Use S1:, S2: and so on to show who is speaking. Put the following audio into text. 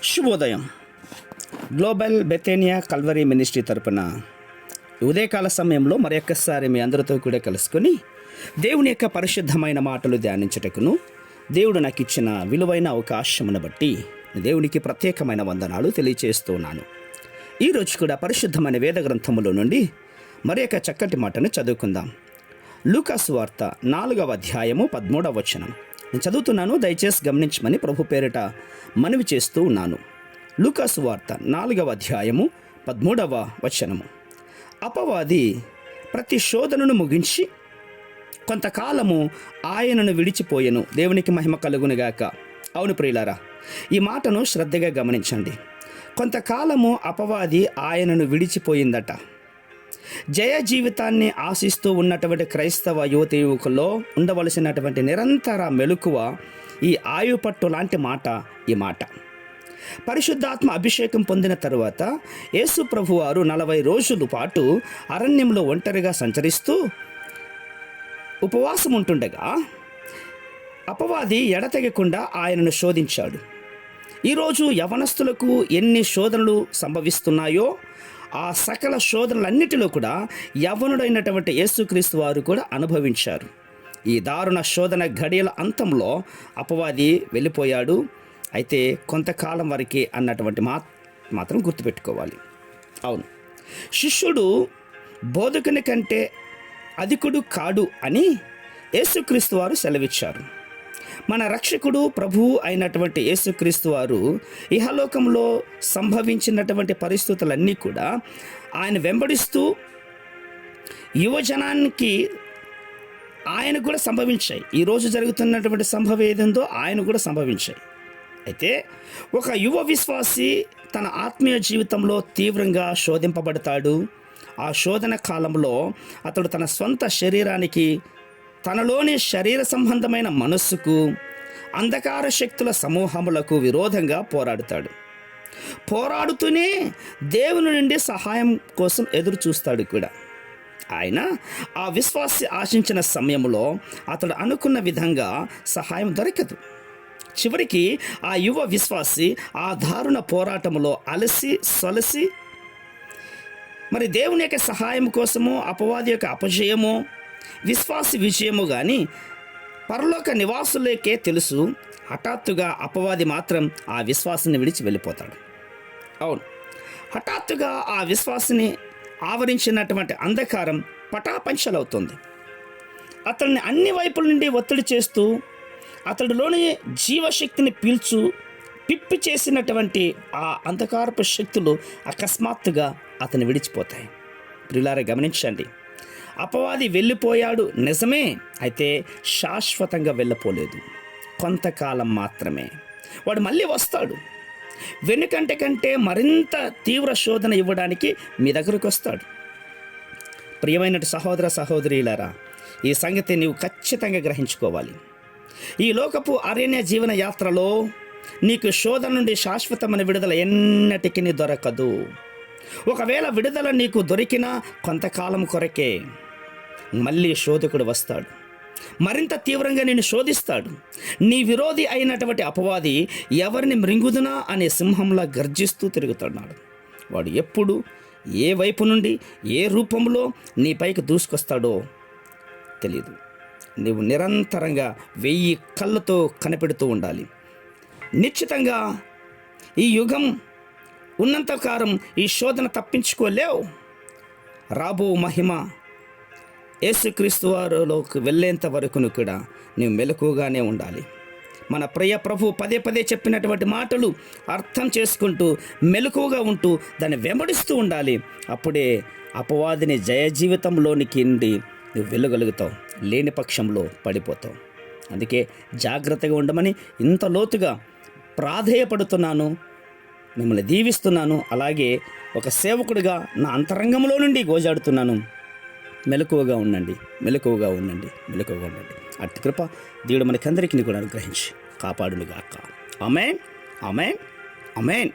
S1: శుభోదయం. Global బెతేనియా Calvary ministry తరపున ఉదయకాల సమయంలో మరొక్కసారి మీ అందరితో కూడా కలుసుకొని దేవుని యొక్క పరిశుద్ధమైన మాటలు ధ్యానించుటకును దేవుడు నాకు ఇచ్చిన విలువైన అవకాశమును బట్టి దేవునికి ప్రత్యేకమైన వందనాలు తెలియచేస్తున్నాను. ఈరోజు కూడా పరిశుద్ధమైన వేద గ్రంథములో నుండి మరి యొక్క చక్కటి మాటను చదువుకుందాం. లూకాసు వార్త 4వ అధ్యాయము 13వ వచనం. నేను చదువుతున్నాను, దయచేసి గమనించమని ప్రభు పేరిట మనవి చేస్తూ ఉన్నాను. లూకాసు వార్త 4వ అధ్యాయము 13వ వచనము. అపవాది ప్రతి శోధనను ముగించి కొంతకాలము ఆయనను విడిచిపోయెను. దేవునికి మహిమ కలుగునుగాక. అవును ప్రియులారా, ఈ మాటను శ్రద్ధగా గమనించండి. కొంతకాలము అపవాది ఆయనను విడిచిపోయిందట. జయ జీవితాన్ని ఆశిస్తూ ఉన్నటువంటి క్రైస్తవ యువతి యువకుల్లో ఉండవలసినటువంటి నిరంతర మెలకువ ఈ ఆయుపట్టు లాంటి మాట. ఈ మాట పరిశుద్ధాత్మ అభిషేకం పొందిన తరువాత యేసు ప్రభువారు 40 రోజుల పాటు అరణ్యంలో ఒంటరిగా సంచరిస్తూ ఉపవాసం ఉంటుండగా అపవాది ఎడతెగకుండా ఆయనను శోధించాడు. ఈరోజు యవనస్తులకు ఎన్ని శోధనలు సంభవిస్తున్నాయో ఆ సకల శోధనలన్నిటిలో కూడా యవ్వనుడైనటువంటి యేసుక్రీస్తు వారు కూడా అనుభవించారు. ఈ దారుణ శోధన ఘడియల అంతంలో అపవాది వెళ్ళిపోయాడు. అయితే కొంతకాలం వరకే అన్నటువంటి మాత్రం గుర్తుపెట్టుకోవాలి. అవును, శిష్యుడు బోధకుని కంటే అధికుడు కాడు అని యేసుక్రీస్తు వారు సెలవిచ్చారు. మన రక్షకుడు ప్రభువు అయినటువంటి యేసుక్రీస్తు వారు ఇహలోకంలో సంభవించినటువంటి పరిస్థితులన్నీ కూడా ఆయన వెంబడిస్తూ యువజనానికి ఆయన కూడా సంభవించాయి. ఈరోజు జరుగుతున్నటువంటి సంభవం ఏదందో ఆయన కూడా సంభవించాయి. అయితే ఒక యువ విశ్వాసి తన ఆత్మీయ జీవితంలో తీవ్రంగా శోధింపబడతాడు. ఆ శోధన కాలంలో అతడు తన సొంత శరీరానికి, తనలోని శరీర సంబంధమైన మనస్సుకు, అంధకార శక్తుల సమూహములకు విరోధంగా పోరాడుతాడు. పోరాడుతూనే దేవుని నుండి సహాయం కోసం ఎదురు చూస్తాడు కూడా. ఆయన ఆ విశ్వాసి ఆశించిన సమయంలో అతడు అనుకున్న విధంగా సహాయం దొరకదు. చివరికి ఆ యువ విశ్వాసి ఆ దారుణ పోరాటంలో అలసి సొలసి మరి దేవుని యొక్క సహాయం కోసమో అపవాది యొక్క అపజయమో విశ్వాసి విజయము కానీ పరలోక నివాసులకే తెలుసు. హఠాత్తుగా అపవాది మాత్రం ఆ విశ్వాసాన్ని విడిచి వెళ్ళిపోతాడు. అవును, హఠాత్తుగా ఆ విశ్వాసిని ఆవరించినటువంటి అంధకారం పటాపంచలవుతుంది. అతడిని అన్ని వైపుల నుండి ఒత్తిడి చేస్తూ అతడిలోని జీవశక్తిని పిప్పి చేసినటువంటి ఆ అంధకారపు శక్తులు అకస్మాత్తుగా అతన్ని విడిచిపోతాయి. ప్రియులారా, గమనించండి, అపవాది వెళ్ళిపోయాడు నిజమే, అయితే శాశ్వతంగా వెళ్ళిపోలేదు. కొంతకాలం మాత్రమే. వాడు మళ్ళీ వస్తాడు. వెనుకంటే కంటే మరింత తీవ్ర శోధన ఇవ్వడానికి మీ దగ్గరకు వస్తాడు. ప్రియమైన సహోదర సహోదరీలారా, ఈ సంగతి నీవు ఖచ్చితంగా గ్రహించుకోవాలి. ఈ లోకపు అరణ్య జీవన యాత్రలో నీకు శోధన నుండి శాశ్వతమైన విడుదల ఎన్నటికీ దొరకదు. ఒకవేళ విడుదల నీకు దొరికినా కొంతకాలం కొరకే. మళ్ళీ శోధకుడు వస్తాడు, మరింత తీవ్రంగా నిన్ను శోధిస్తాడు. నీ విరోధి అయినటువంటి అపవాది ఎవరిని మృంగుదునా అనే సింహంలా గర్జిస్తూ తిరుగుతున్నాడు. వాడు ఎప్పుడు ఏ వైపు నుండి ఏ రూపంలో నీ పైకి దూసుకొస్తాడో తెలియదు. నీవు నిరంతరంగా 1000 కళ్ళతో కనిపెడుతూ ఉండాలి. నిశ్చితంగా ఈ యుగం ఉన్నంతకాలం ఈ శోధన తప్పించుకోలేవు. రాబో మహిమ యేసుక్రీస్తు వారిలోకి వెళ్ళేంత వరకును కూడా నీవు మెలకుగానే ఉండాలి. మన ప్రియ ప్రభు పదే పదే చెప్పినటువంటి మాటలు అర్థం చేసుకుంటూ మెలకుగా ఉంటూ దాన్ని వెంబడిస్తూ ఉండాలి. అప్పుడే అపవాదిని జయ జీవితంలోనికి నువ్వు వెళ్ళగలుగుతావు. లేని పక్షంలో పడిపోతావు. అందుకే జాగ్రత్తగా ఉండమని ఇంత లోతుగా ప్రాధేయపడుతున్నాను, మిమ్మల్ని దీవిస్తున్నాను. అలాగే ఒక సేవకుడిగా నా అంతరంగంలో నుండి గోజాడుతున్నాను. మెలకువగా ఉండండి, మెలకువగా ఉండండి, మెలకువగా ఉండండి. అట్టి కృప దేవుడు మనకందరికీ కూడా అనుగ్రహించి కాపాడునుగాక. ఆమేన్, ఆమేన్, ఆమేన్.